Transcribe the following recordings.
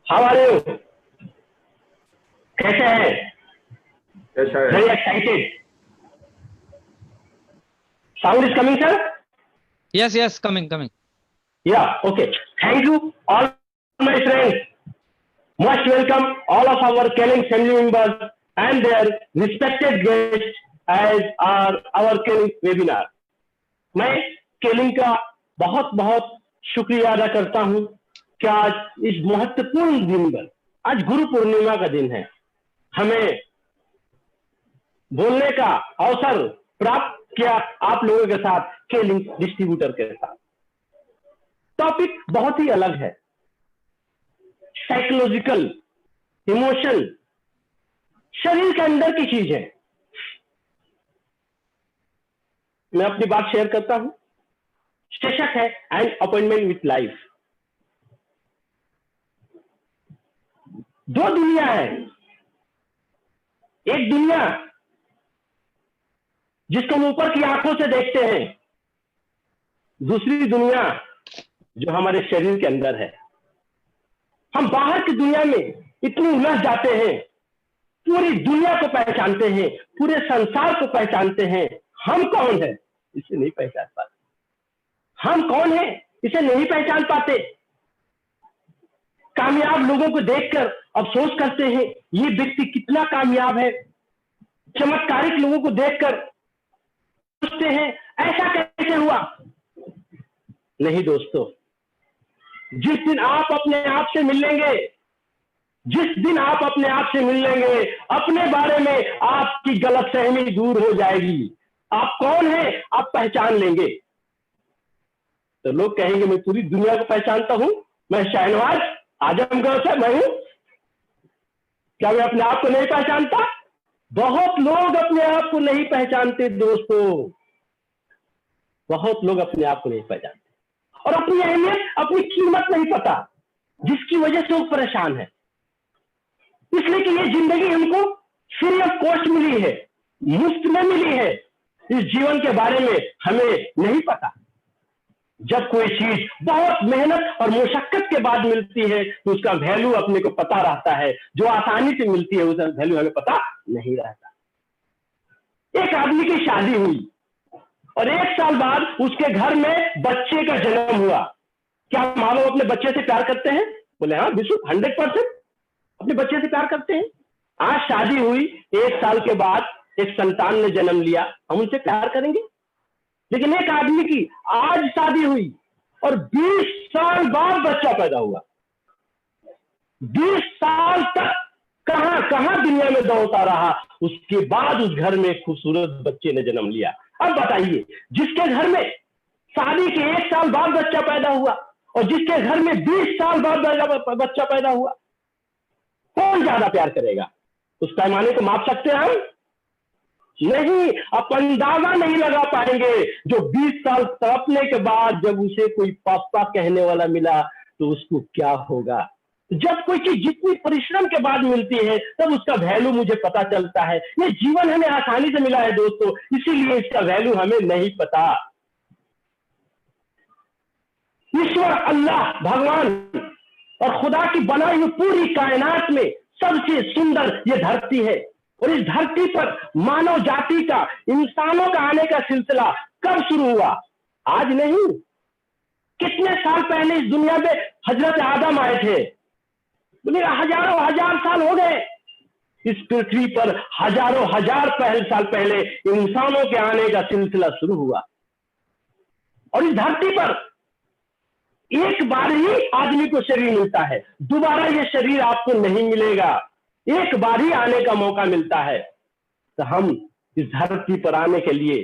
How are you? कैसे हैं? Very excited. Sound is coming sir? Yes, coming. Yeah, okay. Thank you all my friends. Most welcome all of our Keling family members and their respected guests as our Keling webinar. मैं केलिंग का बहुत बहुत शुक्रिया अदा करता हूं कि आज इस महत्वपूर्ण दिन पर, आज गुरु पूर्णिमा का दिन है, हमें बोलने का अवसर प्राप्त किया आप लोगों के साथ, केलिंग डिस्ट्रीब्यूटर के साथ. टॉपिक बहुत ही अलग है. साइकोलॉजिकल इमोशन, शरीर के अंदर की चीज है. मैं अपनी बात शेयर करता हूं. शीर्षक है एन अपॉइंटमेंट विथ लाइफ. दो दुनिया है. एक दुनिया जिसको हम ऊपर की आंखों से देखते हैं, दूसरी दुनिया जो हमारे शरीर के अंदर है. हम बाहर की दुनिया में इतनी उलझ जाते हैं, पूरी दुनिया को पहचानते हैं, पूरे संसार को पहचानते हैं. हम कौन है इसे नहीं पहचान पाते. हम कौन है इसे नहीं पहचान पाते. कामयाब लोगों को देखकर अफसोस करते हैं, ये व्यक्ति कितना कामयाब है. चमत्कारिक लोगों को देखकर सोचते हैं, ऐसा कैसे हुआ. नहीं दोस्तों, जिस दिन आप अपने आप से मिल लेंगे, जिस दिन आप अपने आप से मिल लेंगे, अपने बारे में आपकी गलतफहमी दूर हो जाएगी. आप कौन है आप पहचान लेंगे. तो लोग कहेंगे मैं पूरी दुनिया को पहचानता हूं, मैं शाहनवाज आजमगढ़ से मैं हूं. क्या मैं अपने आप को नहीं पहचानता? बहुत लोग अपने आप को नहीं पहचानते दोस्तों. बहुत लोग अपने आप को नहीं पहचानते और अपनी अहमियत, अपनी कीमत नहीं पता, जिसकी वजह से वो परेशान है. इसलिए कि ये जिंदगी हमको फ्री ऑफ कॉस्ट मिली है, मुफ्त में मिली है. इस जीवन के बारे में हमें नहीं पता. जब कोई चीज बहुत मेहनत और मुशक्कत के बाद मिलती है तो उसका वैल्यू अपने को पता रहता है. जो आसानी से मिलती है उसका वैल्यू हमें पता नहीं रहता. एक आदमी की शादी हुई और 1 साल बाद उसके घर में बच्चे का जन्म हुआ. क्या माँ बाप अपने बच्चे से प्यार करते हैं? बोले हाँ बिल्कुल, 100% अपने बच्चे से प्यार करते हैं. आज शादी हुई, 1 साल के बाद एक संतान ने जन्म लिया, हम उनसे प्यार करेंगे. लेकिन एक आदमी की आज शादी हुई और 20 साल बाद बच्चा पैदा हुआ. 20 साल तक कहां कहां दुनिया में दौड़ता रहा, उसके बाद उस घर में खूबसूरत बच्चे ने जन्म लिया. अब बताइए, जिसके घर में शादी के 1 साल बाद बच्चा पैदा हुआ और जिसके घर में 20 साल बाद बच्चा पैदा हुआ, कौन ज्यादा प्यार करेगा? उस पैमाने को माप सकते हैं हम? नहीं. आप अंदाजा नहीं लगा पाएंगे. जो 20 साल तड़पने के बाद जब उसे कोई पापा कहने वाला मिला तो उसको क्या होगा. जब कोई चीज जितनी परिश्रम के बाद मिलती है तब उसका वैल्यू मुझे पता चलता है. ये जीवन हमें आसानी से मिला है दोस्तों, इसीलिए इसका वैल्यू हमें नहीं पता. ईश्वर अल्लाह भगवान और खुदा की बनाई हुई पूरी कायनात में सबसे सुंदर ये धरती है. और इस धरती पर मानव जाति का, इंसानों का आने का सिलसिला कब शुरू हुआ? आज नहीं. कितने साल पहले इस दुनिया में हजरत आदम आए थे. बोले हजारों हजार साल हो गए. इस पृथ्वी पर हजारों हजार साल पहले इंसानों के आने का सिलसिला शुरू हुआ. और इस धरती पर एक बार ही आदमी को शरीर मिलता है, दोबारा ये शरीर आपको नहीं मिलेगा. एक बार ही आने का मौका मिलता है. तो हम इस धरती पर आने के लिए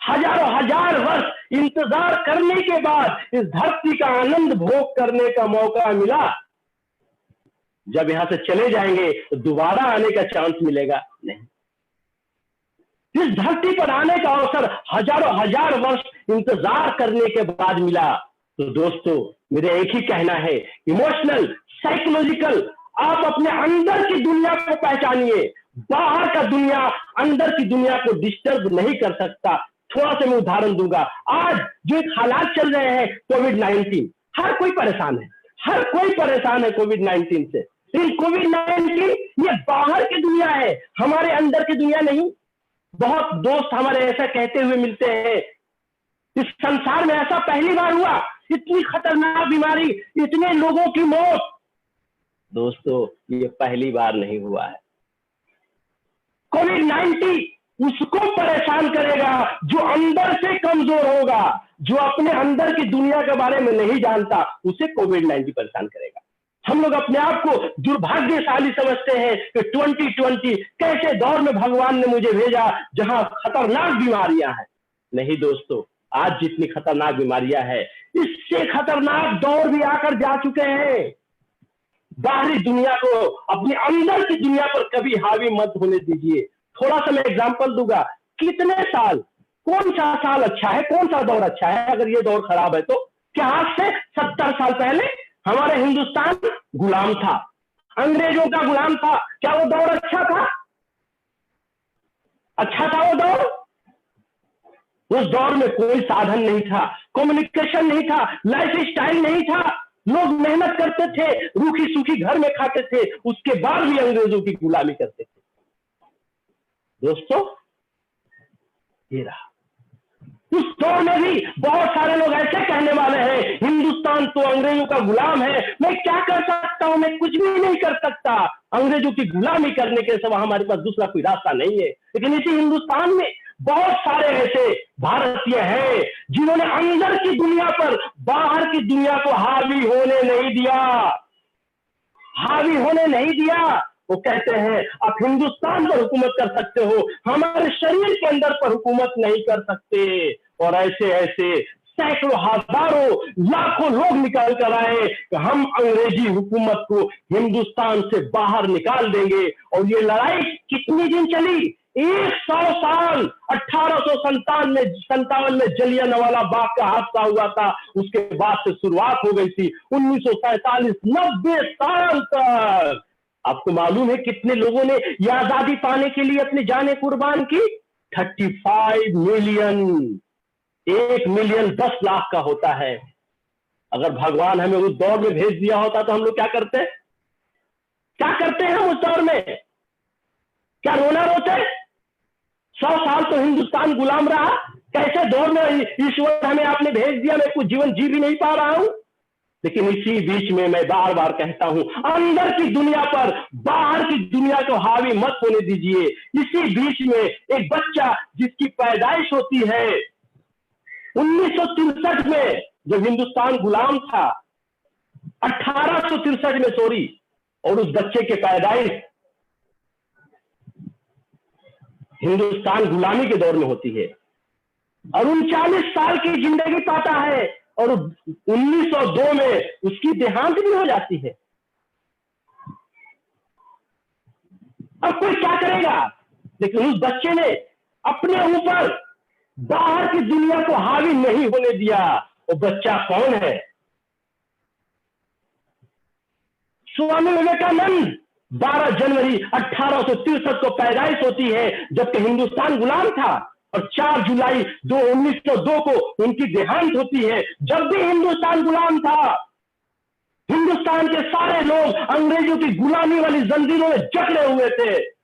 हजारों हजार वर्ष इंतजार करने के बाद इस धरती का आनंद भोग करने का मौका मिला. जब यहां से चले जाएंगे तो दोबारा आने का चांस मिलेगा नहीं. इस धरती पर आने का अवसर हजारों हजार वर्ष इंतजार करने के बाद मिला. तो दोस्तों, मेरे एक ही कहना है, इमोशनल, साइकोलॉजिकल, आप अपने अंदर की दुनिया को पहचानिए. बाहर का दुनिया अंदर की दुनिया को डिस्टर्ब नहीं कर सकता. थोड़ा सा मैं उदाहरण दूंगा. आज जो एक हालात चल रहे हैं, कोविड-19, हर कोई परेशान है, हर कोई परेशान है कोविड 19 से। लेकिन कोविड 19 ये बाहर की दुनिया है, हमारे अंदर की दुनिया नहीं। बहुत दोस्त हमारे ऐसा कहते हुए मिलते हैं, इस संसार में ऐसा पहली बार हुआ, इतनी खतरनाक बीमारी, इतने लोगों की मौत। दोस्तों, ये पहली बार नहीं हुआ है। कोविड 19 उसको परेशान करेगा जो अंदर से कमजोर होगा, जो अपने अंदर की दुनिया के बारे में नहीं जानता, उसे कोविड 19 परेशान करेगा। हम लोग अपने आप को दुर्भाग्यशाली समझते हैं कि 2020 कैसे दौर में भगवान ने मुझे भेजा जहां खतरनाक बीमारियां हैं। नहीं दोस्तों, आज जितनी खतरनाक बीमारियां हैं, इससे खतरनाक दौर भी आकर जा चुके हैं। बाहरी दुनिया को अपने अंदर की दुनिया पर कभी हावी मत होने दीजिए। थोड़ा सा मैं एग्जांपल दूंगा, कितने साल, कौन सा साल अच्छा है, कौन सा दौर अच्छा है? अगर ये दौर खराब है तो क्या आज से 70 साल पहले हमारे हिंदुस्तान गुलाम था, अंग्रेजों का गुलाम था, क्या वो दौर अच्छा था? अच्छा था वो दौर? उस दौर में कोई साधन नहीं था, कम्युनिकेशन नहीं था, लाइफ स्टाइल नहीं था, लोग मेहनत करते थे, रूखी सूखी घर में खाते थे, उसके बाद भी अंग्रेजों की गुलामी करते थे। दोस्तों, ये रहा। उस दौर में भी बहुत सारे लोग ऐसे कहने वाले हैं, हिंदुस्तान तो अंग्रेजों का गुलाम है, मैं क्या कर सकता हूं, मैं कुछ भी नहीं कर सकता, अंग्रेजों की गुलामी करने के सिवा हमारे पास दूसरा कोई रास्ता नहीं है। लेकिन इसी हिंदुस्तान में बहुत सारे ऐसे भारतीय हैं जिन्होंने अंदर की दुनिया पर बाहर की दुनिया को हावी होने नहीं दिया, हावी होने नहीं दिया। वो कहते हैं आप हिंदुस्तान पर हुकूमत कर सकते हो, हमारे शरीर के अंदर पर हुकूमत नहीं कर सकते। और ऐसे ऐसे सैकड़ों, हजारों, लाखों लोग निकाल कर आए कि हम अंग्रेजी हुकूमत को हिंदुस्तान से बाहर निकाल देंगे। और ये लड़ाई कितनी दिन चली? 100 साल। 1857 में जलियांवाला बाग का हादसा हुआ था, उसके बाद से शुरुआत हो गई थी। 1947, 90 साल तक। आपको मालूम है कितने लोगों ने यह आजादी पाने के लिए अपनी जानें कुर्बान की? 35 मिलियन। 1 मिलियन 10 लाख का होता है। अगर भगवान हमें उस दौर में भेज दिया होता तो हम लोग क्या करते? क्या करते हैं उस दौर में? क्या रोना रोते? 100 साल तो हिंदुस्तान गुलाम रहा, कैसे दौर में ईश्वर हमें आपने भेज दिया, मैं कुछ जीवन जी भी नहीं पा रहा हूं। लेकिन इसी बीच में मैं बार बार कहता हूं, अंदर की दुनिया पर बाहर की दुनिया को हावी मत होने दीजिए। इसी बीच में एक बच्चा जिसकी पैदाइश होती है 1963 में, जब हिंदुस्तान गुलाम था, 1863 में सॉरी, और उस बच्चे के पैदाइश हिंदुस्तान गुलामी के दौर में होती है, और 39 साल की जिंदगी पाता है, और 1902 में उसकी देहांत भी हो जाती है। अब कोई क्या करेगा? लेकिन उस बच्चे ने अपने ऊपर बाहर की दुनिया को हावी नहीं होने दिया। वो बच्चा कौन है? स्वामी विवेकानंद। 12 जनवरी 1863 को पैदाइश होती है, जबकि हिंदुस्तान गुलाम था, और 4 जुलाई 1902 को उनकी देहांत होती है। जब भी हिंदुस्तान गुलाम था, हिंदुस्तान के सारे लोग अंग्रेजों की गुलामी वाली जंजीरों में जकड़े हुए थे,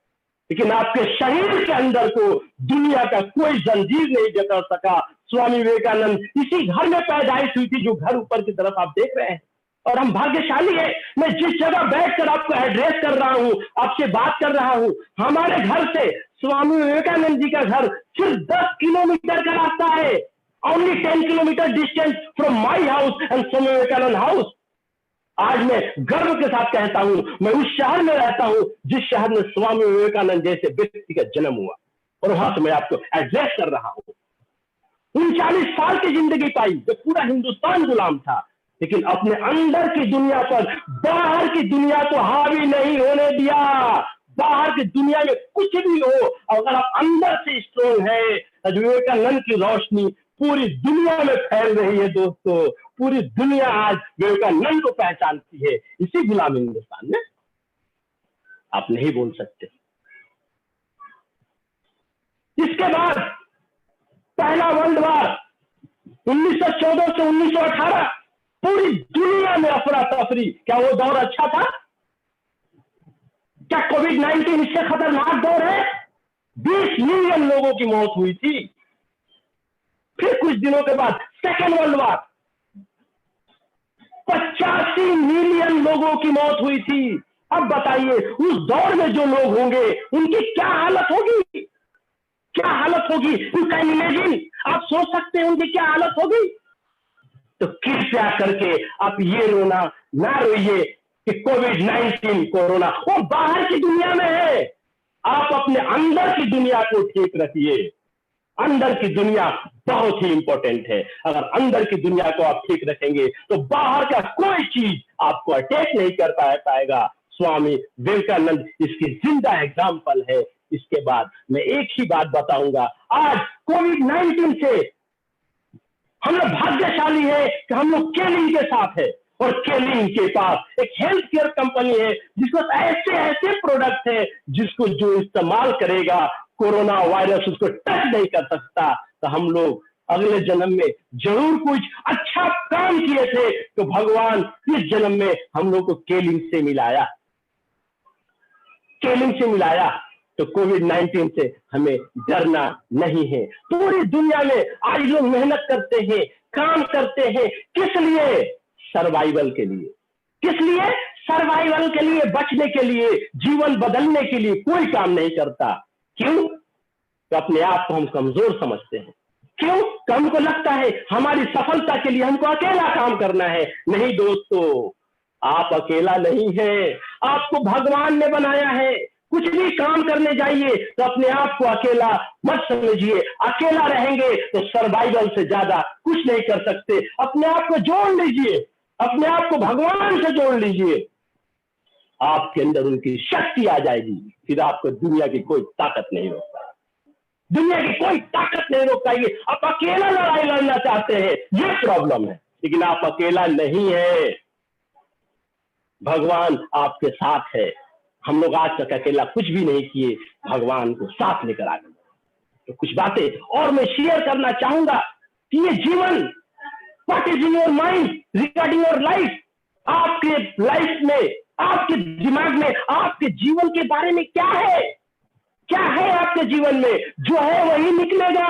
लेकिन आपके शरीर के अंदर को दुनिया का कोई जंजीर नहीं जकड़ सका। स्वामी विवेकानंद इसी घर में पैदाइश हुई थी, जो घर ऊपर की तरफ आप देख रहे हैं। और हम भाग्यशाली है, मैं जिस जगह बैठकर आपको एड्रेस कर रहा हूं, आपसे बात कर रहा हूं, हमारे घर से स्वामी विवेकानंद जी का घर सिर्फ 10 किलोमीटर का रास्ता है। Only 10 kilometre distance from my house and Swami Vivekananda house. आज मैं गर्व के साथ कहता हूं, मैं उस शहर में रहता हूं जिस शहर में स्वामी विवेकानंद जैसे व्यक्ति का जन्म हुआ, और वहां से मैं आपको एड्रेस कर रहा हूं। 39 साल की जिंदगी पाई, जब पूरा हिंदुस्तान गुलाम था, लेकिन अपने अंदर की दुनिया पर बाहर की दुनिया को हावी नहीं होने दिया। बाहर की दुनिया में कुछ भी हो, अगर आप अंदर से स्ट्रोंग है, तो विवेकानंद की रोशनी पूरी दुनिया में फैल रही है। दोस्तों, पूरी दुनिया आज विवेकानंद को पहचानती है। इसी गुलाम हिंदुस्तान में आप नहीं बोल सकते। इसके बाद पहला वर्ल्ड वॉर 1914 से 1918, पूरी दुनिया में अफरा तफरी। क्या वो दौर अच्छा था? क्या कोविड-19 इससे खतरनाक दौर है? 20 मिलियन लोगों की मौत हुई थी। फिर कुछ दिनों के बाद सेकेंड वर्ल्ड वॉर, 85 मिलियन लोगों की मौत हुई थी। अब बताइए उस दौर में जो लोग होंगे उनकी क्या हालत होगी? क्या हालत होगी? यू कैन इमेजिन, आप सोच सकते हैं उनकी क्या हालत होगी? तो कृपया करके आप ये रोना ना रोइए कि कोविड-19 कोरोना वो बाहर की दुनिया में है। आप अपने अंदर की दुनिया को ठीक रखिए। अंदर की दुनिया बहुत ही इंपॉर्टेंट है। अगर अंदर की दुनिया को आप ठीक रखेंगे तो बाहर का कोई चीज आपको अटैक नहीं कर पाएगा। स्वामी विवेकानंद इसकी जिंदा एग्जाम्पल है। इसके बाद मैं एक ही बात बताऊंगा, आज कोविड-19 से हम लोग भाग्यशाली है कि हम लोग केलिंग के साथ है, और केलिंग के पास एक हेल्थ केयर कंपनी है जिसको ऐसे ऐसे प्रोडक्ट है जिसको जो इस्तेमाल करेगा कोरोना वायरस उसको टच नहीं कर सकता। तो हम लोग अगले जन्म में जरूर कुछ अच्छा काम किए थे, तो भगवान इस जन्म में हम लोग को केलिंग से मिलाया, केलिंग से मिलाया। तो कोविड-19 से हमें डरना नहीं है। पूरी दुनिया में आज लोग मेहनत करते हैं, काम करते हैं, किस लिए? सर्वाइवल के लिए। किस लिए? सर्वाइवल के लिए, बचने के लिए, जीवन बदलने के लिए। कोई काम नहीं करता। क्यों? तो अपने आप को हम कमजोर समझते हैं। क्यों? तो हमको लगता है हमारी सफलता के लिए हमको अकेला काम करना है। नहीं दोस्तों, आप अकेला नहीं है, आपको भगवान ने बनाया है। कुछ भी काम करने जाइए तो अपने आप को अकेला मत समझिए। अकेला रहेंगे तो सर्वाइवल से ज्यादा कुछ नहीं कर सकते। अपने आप को जोड़ लीजिए, अपने आप को भगवान से जोड़ लीजिए, आपके अंदर उनकी शक्ति आ जाएगी। फिर आपको दुनिया की कोई ताकत नहीं रोक पाएगी। दुनिया की कोई ताकत नहीं रोक पाएगी। आप अकेला लड़ाई लड़ना चाहते हैं, ये प्रॉब्लम है, लेकिन आप अकेला नहीं है, भगवान आपके साथ है। हम लोग आज तक अकेला कुछ भी नहीं किए, भगवान को साथ लेकर आगे। तो कुछ बातें और मैं शेयर करना चाहूंगा कि ये जीवन, what is in your mind regarding your life, आपके लाइफ में, आपके दिमाग में, आपके जीवन के बारे में क्या है? क्या है आपके जीवन में? जो है वही निकलेगा,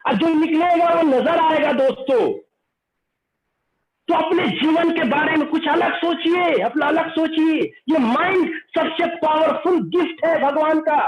और जो निकलेगा वो नजर आएगा दोस्तों। तो अपने जीवन के बारे में कुछ अलग सोचिए, अपना अलग सोचिए। ये माइंड सबसे पावरफुल गिफ्ट है भगवान का,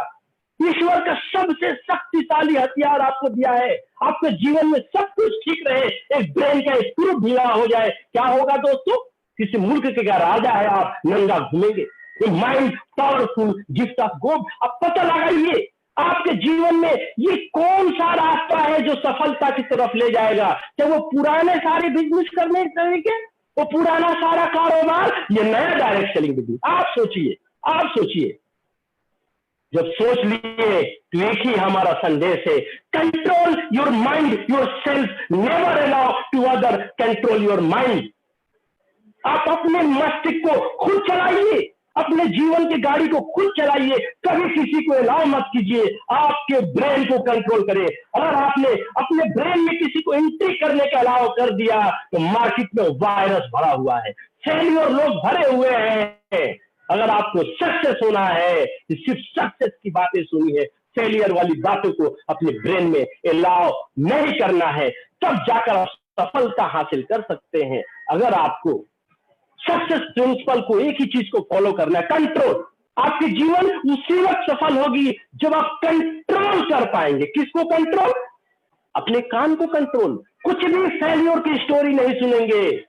ईश्वर का सबसे शक्तिशाली हथियार आपको दिया है। आपके जीवन में सब कुछ ठीक रहे, एक ब्रेन का स्क्रू ढीला हो जाए, क्या होगा दोस्तों? किसी मुल्क के क्या राजा है, आप नंगा घूमेंगे। ये mind powerful gift of God. अब पता लगाइए आपके जीवन में ये कौन सा रास्ता है जो सफलता की तरफ ले जाएगा। क्या वो पुराने सारे बिजनेस करने तरीके, वो पुराना सारा कारोबार, ये नया डायरेक्ट सेलिंग बिजनेस? आप सोचिए, आप सोचिए। जब सोच लिए तो एक ही हमारा संदेश है, control your mind your self, never allow to other control your mind. आप अपने मस्तिष्क को खुद चलाइए, अपने जीवन की गाड़ी को खुद चलाइए, कभी किसी को अलाउ मत कीजिए आपके ब्रेन को कंट्रोल करे। अगर आपने अपने ब्रेन में किसी को एंट्री करने का अलाउ कर दिया तो मार्केट में वायरस भरा हुआ है, फेलियर लोग भरे हुए हैं। अगर आपको सक्सेस होना है तो सिर्फ सक्सेस की बातें सुनी है, फेलियर वाली बातों को अपने ब्रेन में अलाउ नहीं करना है, तब जाकर आप सफलता हासिल कर सकते हैं। अगर आपको सक्सेस प्रिंसिपल को, एक ही चीज को फॉलो करना है, कंट्रोल। आपकी जीवन उसी वक्त सफल होगी जब आप कंट्रोल कर पाएंगे। किसको कंट्रोल? अपने कान को कंट्रोल। कुछ भी फेल्योर की स्टोरी नहीं सुनेंगे,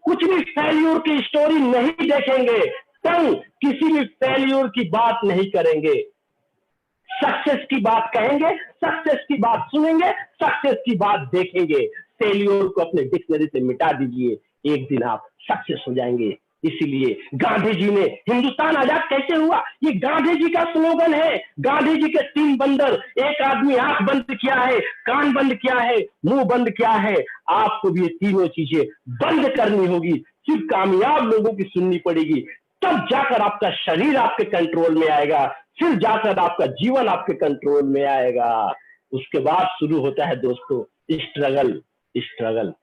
कुछ भी फेल्योर की स्टोरी नहीं देखेंगे, टंग किसी भी फेल्योर की बात नहीं करेंगे। सक्सेस की बात कहेंगे, सक्सेस की बात सुनेंगे, सक्सेस की बात देखेंगे। फेल्योर को अपने डिक्शनरी से मिटा दीजिए, एक दिन आप सक्सेस हो जाएंगे। इसीलिए गांधी जी ने हिंदुस्तान आजाद कैसे हुआ, ये गांधी जी का स्लोगन है। गांधी जी के 3 बंदर, एक आदमी आंख बंद किया है, कान बंद किया है, मुंह बंद किया है। आपको भी ये तीनों चीजें बंद करनी होगी, सिर्फ कामयाब लोगों की सुननी पड़ेगी, तब जाकर आपका शरीर आपके कंट्रोल में आएगा, फिर जाकर आपका जीवन आपके कंट्रोल में आएगा। उसके बाद शुरू होता है दोस्तों स्ट्रगल। स्ट्रगल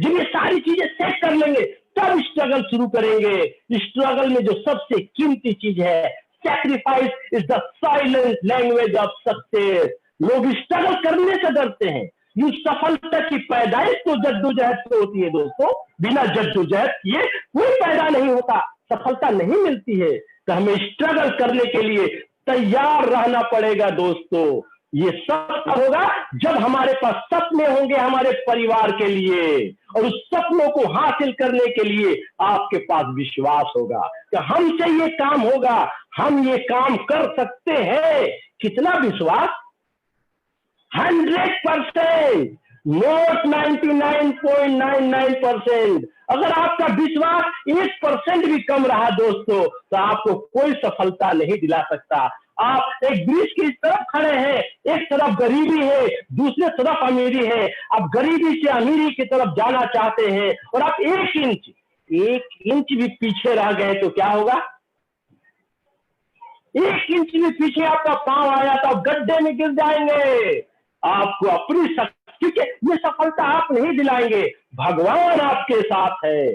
जब ये सारी चीजें सेट कर लेंगे तब स्ट्रगल शुरू करेंगे। स्ट्रगल में जो सबसे कीमती चीज है, sacrifice is the silent language of success. लोग स्ट्रगल करने से डरते हैं। ये सफलता की पैदाइश तो जद्दोजहद से होती है दोस्तों, बिना जद्दोजहद किए कोई पैदा नहीं होता, सफलता नहीं मिलती है। तो हमें स्ट्रगल करने के लिए तैयार रहना पड़ेगा दोस्तों। ये सब होगा जब हमारे पास सपने होंगे हमारे परिवार के लिए, और उस सपनों को हासिल करने के लिए आपके पास विश्वास होगा कि हमसे ये काम होगा, हम ये काम कर सकते हैं। कितना विश्वास? 100%, नॉट 99.99%। अगर आपका विश्वास 1% भी कम रहा दोस्तों, तो आपको कोई सफलता नहीं दिला सकता। आप एक ब्रिज की तरफ खड़े हैं, एक तरफ गरीबी है, दूसरे तरफ अमीरी है। आप गरीबी से अमीरी की तरफ जाना चाहते हैं और आप एक इंच भी पीछे रह गए तो क्या होगा? 1 इंच भी पीछे आपका पांव आया तो आप गड्ढे में गिर जाएंगे। आपको अपनी शक्ति के ये सफलता आप नहीं दिलाएंगे, भगवान आपके साथ है,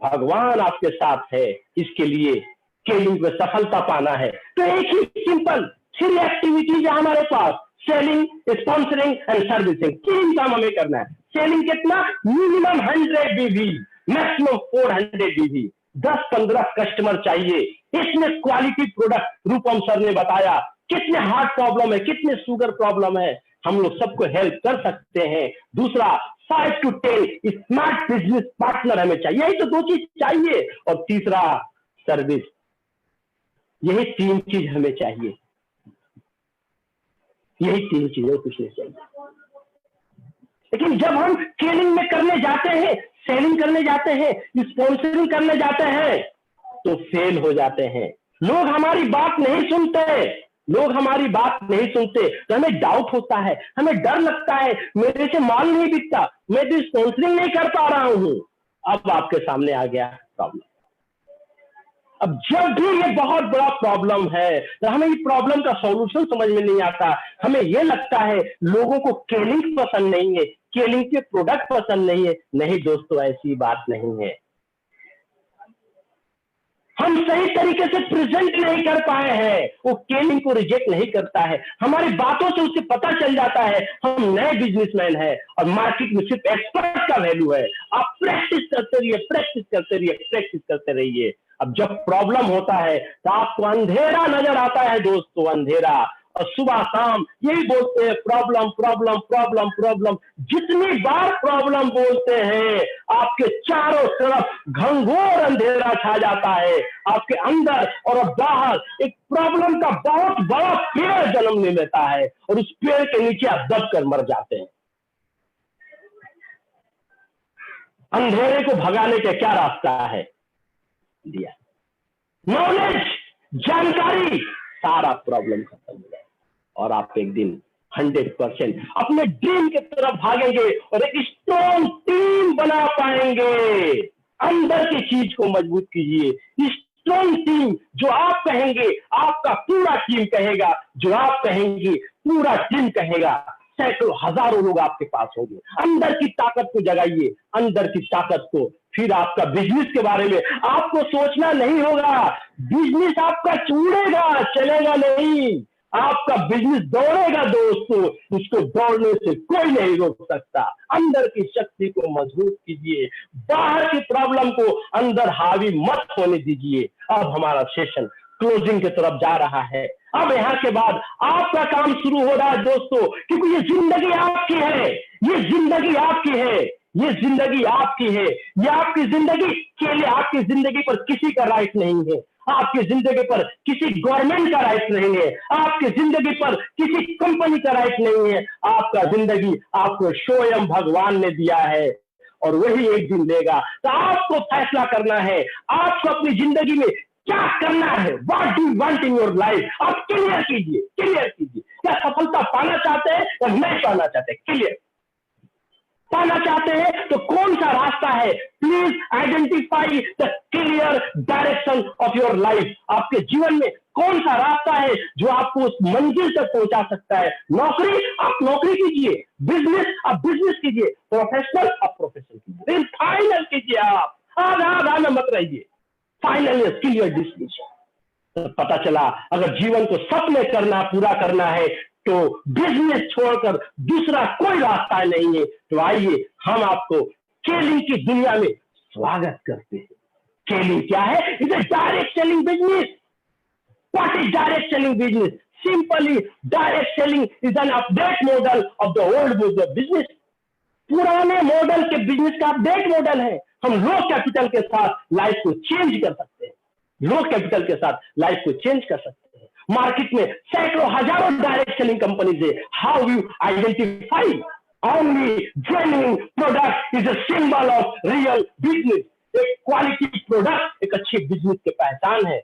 भगवान आपके साथ है। इसके लिए स्केलिंग में सफलता पाना है तो एक ही सिंपल 3 एक्टिविटीज है हमारे पास, सेलिंग, स्पॉन्सरिंग एंड सर्विसिंग। 3 काम हमें करना है। सेलिंग कितना? मिनिमम 100 बीवी, मैक्सिमम 400 बीवी। 10-15 कस्टमर चाहिए। इसमें क्वालिटी प्रोडक्ट रूपम सर ने बताया, कितने हार्ट प्रॉब्लम है, कितने शुगर प्रॉब्लम है, हम लोग सबको हेल्प कर सकते हैं। दूसरा 5 to 10 स्मार्ट बिजनेस पार्टनर हमें चाहिए, यही तो 2 चीज चाहिए। और तीसरा सर्विस। यही 3 चीज हमें चाहिए, यही 3 चीजें कुछ नहीं चाहिए। लेकिन जब हम स्केलिंग में करने जाते हैं, सेलिंग करने जाते हैं, स्पॉन्सरिंग करने जाते हैं तो फेल हो जाते हैं। लोग हमारी बात नहीं सुनते, लोग हमारी बात नहीं सुनते तो हमें डाउट होता है, हमें डर लगता है, मेरे से माल नहीं बिकता, मैं तो स्पॉन्सरिंग नहीं कर पा रहा हूं। अब आपके सामने आ गया प्रॉब्लम। अब जब भी ये बहुत बड़ा प्रॉब्लम है तो हमें ये प्रॉब्लम का सॉल्यूशन समझ में नहीं आता। हमें ये लगता है लोगों को स्केलिंग पसंद नहीं है, स्केलिंग के प्रोडक्ट पसंद नहीं है। नहीं दोस्तों, ऐसी बात नहीं है। हम सही तरीके से प्रेजेंट नहीं कर पाए हैं, वो स्केलिंग को रिजेक्ट नहीं करता है। हमारी बातों से उसे पता चल जाता है हम नए बिजनेसमैन हैं और मार्केट में सिर्फ एक्सपर्ट का वैल्यू है। आप प्रैक्टिस करते रहिए, प्रैक्टिस करते रहिए, प्रैक्टिस करते रहिए। अब जब प्रॉब्लम होता है तो आपको अंधेरा नजर आता है दोस्तों, अंधेरा। और सुबह शाम यही बोलते हैं प्रॉब्लम प्रॉब्लम प्रॉब्लम प्रॉब्लम। जितनी बार प्रॉब्लम बोलते हैं आपके चारों तरफ घंघोर अंधेरा छा जाता है। आपके अंदर और बाहर एक प्रॉब्लम का बहुत बड़ा पेड़ जन्म ले लेता है और उस पेड़ के नीचे आप दब कर मर जाते हैं। अंधेरे को भगाने का क्या रास्ता है दिया? नॉलेज, जानकारी, सारा प्रॉब्लम खत्म हो जाए और आप एक दिन 100% अपने ड्रीम की तरफ भागेंगे और एक स्ट्रॉन्ग टीम बना पाएंगे। अंदर की चीज को मजबूत कीजिए। स्ट्रॉन्ग टीम जो आप कहेंगे आपका पूरा टीम कहेगा, जो आप कहेंगे पूरा टीम कहेगा। सैकड़ों हजारों लोग आपके पास होंगे। अंदर की ताकत को जगाइए, अंदर की ताकत को। फिर आपका बिजनेस के बारे में आपको सोचना नहीं होगा। बिजनेस आपका उड़ेगा, चलेगा नहीं। आपका बिजनेस दौड़ेगा दोस्तों, उसको दौड़ने से कोई नहीं रोक सकता। अंदर की शक्ति को मजबूत कीजिए, बाहर की प्रॉब्लम को अंदर हावी मत होने दीजिए। अब हमारा सेशन क्लोजिंग की तरफ जा रहा है। अब यहाँ के बाद आपका काम शुरू हो रहा है दोस्तों, क्योंकि ये जिंदगी आपकी है, ये जिंदगी आपकी है, ये जिंदगी आपकी है। ये आपकी जिंदगी के लिए आपकी जिंदगी पर किसी का राइट नहीं है। आपकी जिंदगी पर किसी गवर्नमेंट का राइट नहीं है। आपकी जिंदगी पर किसी कंपनी का राइट नहीं है। आपका जिंदगी आपको स्वयं भगवान ने दिया है और वही एक दिन देगा। तो आपको फैसला करना है आपको अपनी जिंदगी में क्या करना है। What do you want in your life? आप क्लियर कीजिए, क्लियर कीजिए। क्या सफलता पाना चाहते हैं या नहीं पाना चाहते? क्लियर पाना चाहते हैं तो कौन सा रास्ता है? Please identify the clear direction of your life. आपके जीवन में कौन सा रास्ता है जो आपको उस मंजिल तक पहुंचा सकता है? नौकरी, आप नौकरी कीजिए। बिजनेस, आप बिजनेस कीजिए। प्रोफेशनल, आप प्रोफेशनल कीजिए। कीजिए, आप आधा आधा में मत रहिए। Finally clear decision. तो पता चला अगर जीवन को सपने करना पूरा करना है तो बिजनेस छोड़कर दूसरा कोई रास्ता नहीं है। तो आइए हम आपको केलिंग की दुनिया में स्वागत करते हैं। केलिंग क्या है? It is direct selling business. What is direct selling business? Simply direct selling is an update model of the old business. पुराने मॉडल के बिजनेस का अपडेट मॉडल है। हम लो कैपिटल के साथ लाइफ को चेंज कर सकते हैं। लो कैपिटल के साथ लाइफ को चेंज कर सकते हैं। मार्केट में सैकड़ों हजारों डायरेक्ट सेलिंग कंपनीज है। How you identify? Only genuine product is a symbol of real business. एक क्वालिटी प्रोडक्ट एक अच्छे बिजनेस की पहचान है।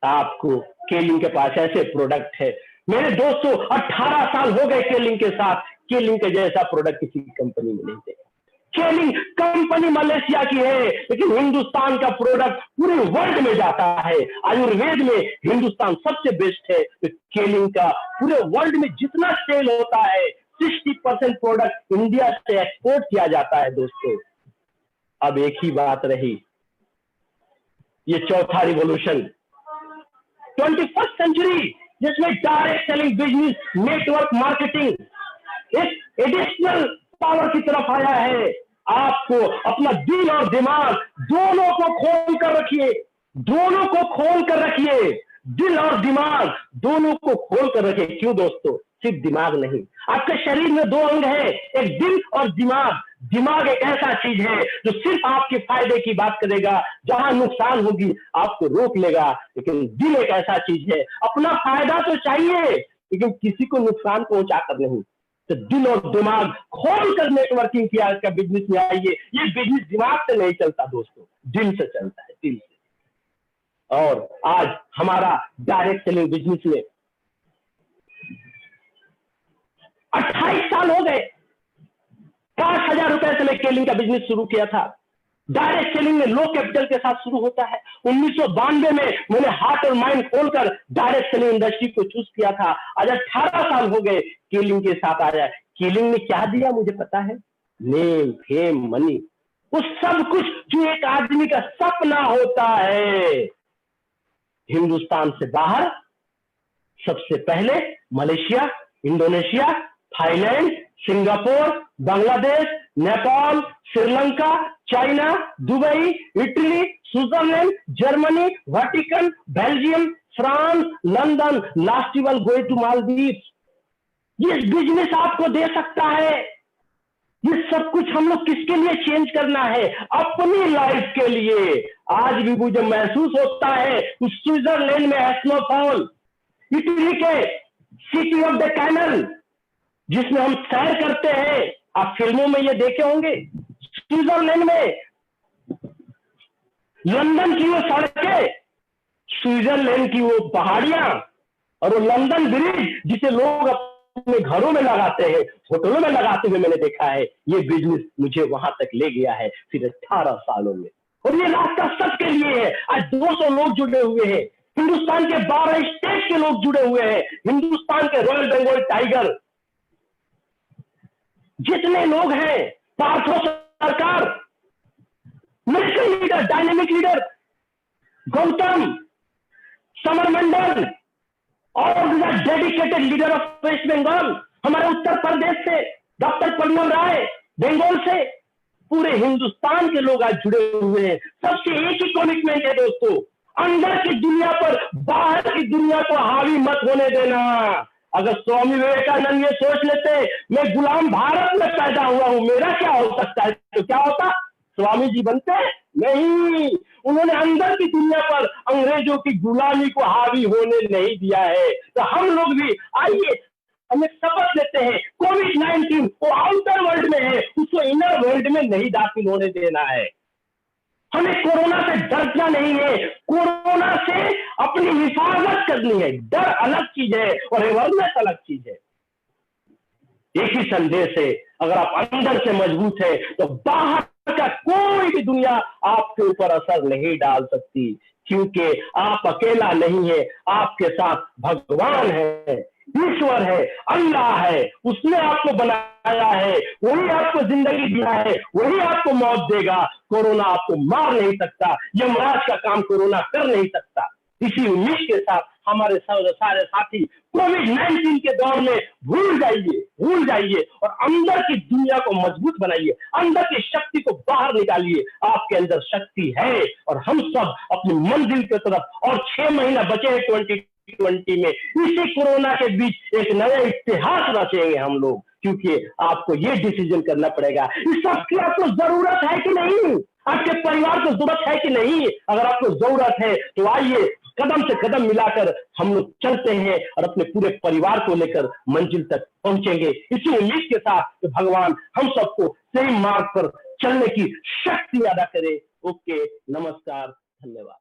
आपको केलिंग के पास ऐसे प्रोडक्ट है। मेरे दोस्तों 18 साल हो गए केलिंग के साथ। केलिंग के जैसा प्रोडक्ट किसी कंपनी में नहीं देखा। केलिंग कंपनी मलेशिया की है, लेकिन हिंदुस्तान का प्रोडक्ट पूरे वर्ल्ड में जाता है। आयुर्वेद में हिंदुस्तान सबसे बेस्ट है। तो केलिंग का पूरे वर्ल्ड में जितना सेल होता है 60% प्रोडक्ट इंडिया से एक्सपोर्ट किया जाता है। दोस्तों अब एक ही बात रही, ये चौथा रिवॉल्यूशन 21st सेंचुरी, जिसमें direct selling business, network marketing एक एडिशनल पावर की तरफ आया है। आपको अपना दिल और दिमाग दोनों को खोल कर रखिए। दोनों को खोल कर रखिए। दिल और दिमाग दोनों को खोल कर रखिए। क्यों दोस्तों? सिर्फ दिमाग नहीं, आपके शरीर में 2 अंग है, एक दिल और दिमाग। दिमाग एक ऐसा चीज है जो सिर्फ आपके फायदे की बात करेगा। जहां नुकसान होगी आपको रोक लेगा। लेकिन दिल एक ऐसा चीज है, अपना फायदा तो चाहिए लेकिन किसी को नुकसान पहुंचा कर नहीं। तो दिल और दिमाग खोल कर नेटवर्किंग किया का बिजनेस में आइए। ये बिजनेस दिमाग से नहीं चलता दोस्तों, दिल से चलता है, दिल से। और आज हमारा डायरेक्ट सेलिंग बिजनेस में 28 साल हो गए। 5,000 रुपए से मैं केलिंग का बिजनेस शुरू किया था। डायरेक्ट सेलिंग में लो कैपिटल के साथ शुरू होता है। 1992 में मैंने हार्ट और माइंड खोलकर डायरेक्ट सेलिंग इंडस्ट्री को चूज किया था। आज 18 साल हो गए केलिंग के साथ आया। केलिंग ने क्या दिया मुझे पता है? नेम, फेम, मनी, वो सब कुछ जो एक आदमी का सपना होता है। हिंदुस्तान से बाहर सबसे पहले Malaysia, Indonesia, Thailand, Singapore, Bangladesh, Nepal, Sri Lanka, China, Dubai, Italy, Switzerland, Germany, Vatican, Belgium, France, London, last year going to Maldives. ये बिजनेस आपको दे सकता है। ये सब कुछ हम लोग किसके लिए चेंज करना है? अपनी लाइफ के लिए। आज भी मुझे महसूस होता है उस स्विट्जरलैंड में स्नोफॉल, इटली के सिटी ऑफ द कैनल जिसमें हम सैर करते हैं। आप फिल्मों में ये देखे होंगे। स्विट्जरलैंड में लंदन की वो सड़कें, स्विट्जरलैंड की वो पहाड़ियां और वो लंदन ब्रिज जिसे लोग अपने घरों में लगाते हैं, होटलों में लगाते हुए मैंने देखा है। ये बिजनेस मुझे वहां तक ले गया है फिर 18 सालों में। और ये रास्ता सबके लिए है। आज 200 लोग जुड़े हुए हैं। हिंदुस्तान के 12 स्टेट के लोग जुड़े हुए हैं। हिंदुस्तान के रॉयल बंगाल टाइगर जितने लोग हैं, Partho Sarkar, military leader, dynamic leader, Gautam, Samar Mandal, और dedicated leader of West Bengal, हमारे उत्तर प्रदेश से डॉक्टर परिमल राय, बंगाल से, पूरे हिंदुस्तान के लोग आज जुड़े हुए हैं। सबसे एक ही कमिटमेंट है दोस्तों, अंदर की दुनिया पर बाहर की दुनिया को हावी मत होने देना। अगर स्वामी विवेकानंद ये सोच लेते मैं गुलाम भारत में पैदा हुआ हूं, मेरा क्या हो सकता है, तो क्या होता? स्वामी जी बनते? नहीं, उन्होंने अंदर की दुनिया पर अंग्रेजों की गुलामी को हावी होने नहीं दिया है। तो हम लोग भी आइए हमें शपथ लेते हैं, कोविड-19 वो आउटर वर्ल्ड में है, उसको इनर वर्ल्ड में नहीं दाखिल होने देना है। हमें कोरोना से डरना नहीं है, कोरोना से अपनी हिफाजत करनी है। डर अलग चीज है और अवेयरनेस अलग चीज है। एक ही संदेश है, अगर आप अंदर से मजबूत है तो बाहर का कोई भी दुनिया आपके ऊपर असर नहीं डाल सकती, क्योंकि आप अकेला नहीं है, आपके साथ भगवान है। ईश्वर है, अल्लाह है, उसने आपको बनाया है, वही आपको जिंदगी दिया है, वही आपको मौत देगा। कोरोना आपको मार नहीं सकता, यमराज का काम कोरोना कर नहीं सकता। इसी उम्मीद के साथ हमारे सारे साथी कोविड-19 के दौर में भूल जाइए और अंदर की दुनिया को मजबूत बनाइए, अंदर की शक्ति को बाहर निकालिए। आपके अंदर शक्ति है और हम सब अपनी मंजिल की तरफ, और 6 महीना बचे हैं 2020 में, इसी कोरोना के बीच एक नया इतिहास रचेंगे हम लोग। क्योंकि आपको ये डिसीजन करना पड़ेगा, इस सब की आपको जरूरत है कि नहीं, आपके परिवार को जरूरत है कि नहीं। अगर आपको जरूरत है तो आइए कदम से कदम मिलाकर हम लोग चलते हैं और अपने पूरे परिवार को लेकर मंजिल तक पहुंचेंगे, इसी उम्मीद के साथ कि भगवान हम सबको सही मार्ग पर चलने की शक्ति अदा करे। ओके, नमस्कार, धन्यवाद।